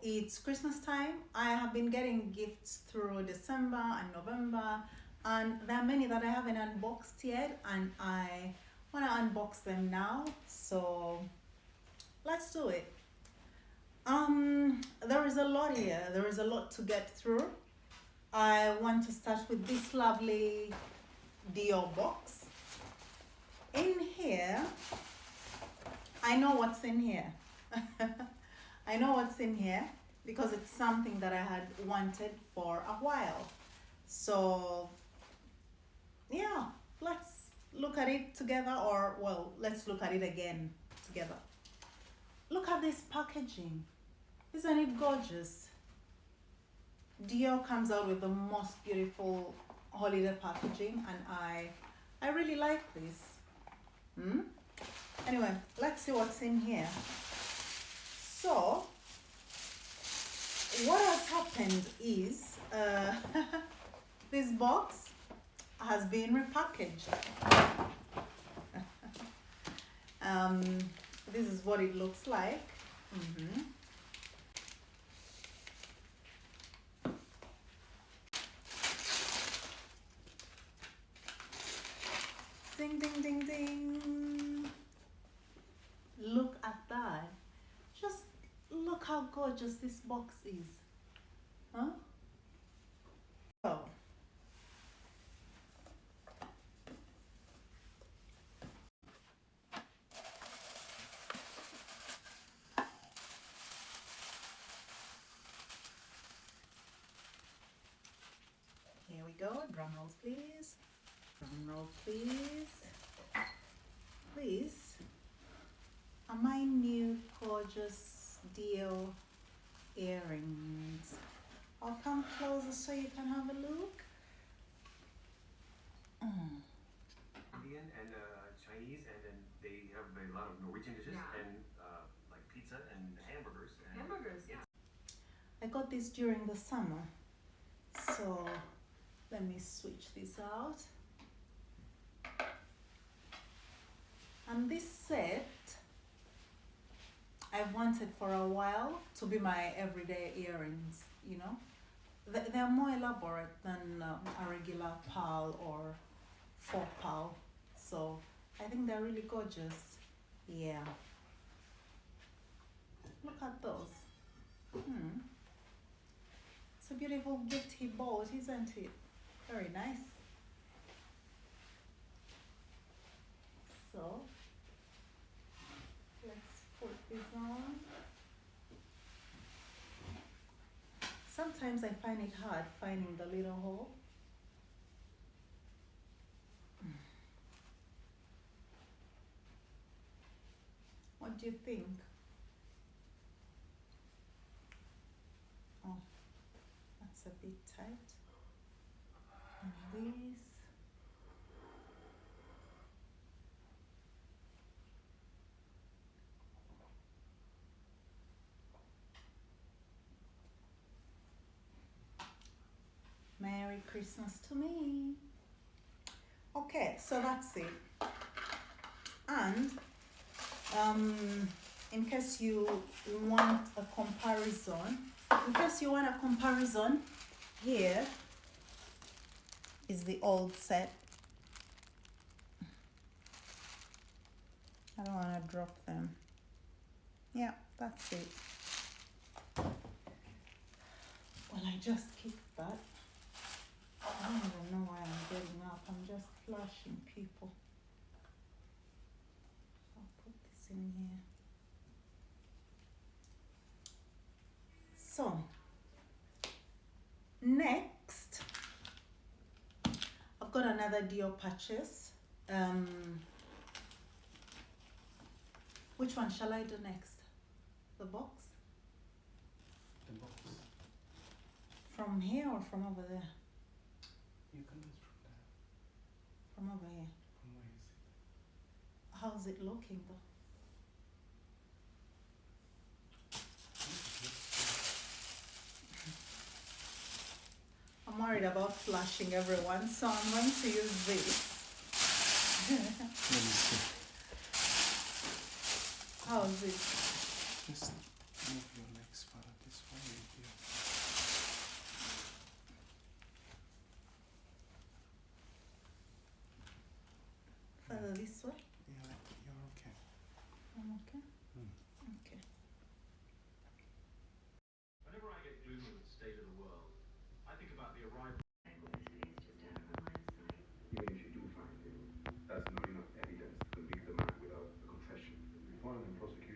it's Christmas time. I have been getting gifts through December and November, and there are many that I haven't unboxed yet, and I want to unbox them now. So let's do it. There is a lot here. There is a lot to get through. I want to start with this lovely Dior box. In here, I know what's in here. I know what's in here because it's something that I had wanted for a while. So yeah, let's look at it together, or well, let's look at it again together. Look at this packaging. Isn't it gorgeous? Dior comes out with the most beautiful holiday packaging, and I really like this. Anyway, let's see what's in here. So what has happened is this box has been repackaged. This is what it looks like. Ding, ding, ding, ding. Look at that. Just look how gorgeous this box is. Huh? So, here we go. Drum roll, please. Drum roll, please. These are my new gorgeous Dior earrings. I'll come closer so you can have a look. Indian and Chinese, and then they have a lot of Norwegian dishes and like pizza and hamburgers. I got this during the summer, so let me switch this out. And this set I've wanted for a while to be my everyday earrings, you know. They're more elaborate than a regular pearl or faux pearl, so I think they're really gorgeous. Yeah. Look at those. It's a beautiful gift he bought, isn't it? Very nice. So let's put this on. Sometimes I find it hard finding the little hole. What do you think? Oh, that's a bit tight. And this. Merry Christmas to me. Okay, so that's it. And in case you want a comparison, here is the old set. I don't want to drop them. Yeah, that's it. Well, I just kicked that. I don't even know why I'm getting up. I'm just flashing people. I'll put this in here. So, next, I've got another Dior purchase. Which one shall I do next? The box? The box. From here or from over there? You can use from there. From over here. From where you sit. How's it looking though? I'm worried about flashing everyone, so I'm going to use this. Let me see. How's it? Just move your legs further this way. in prosecution.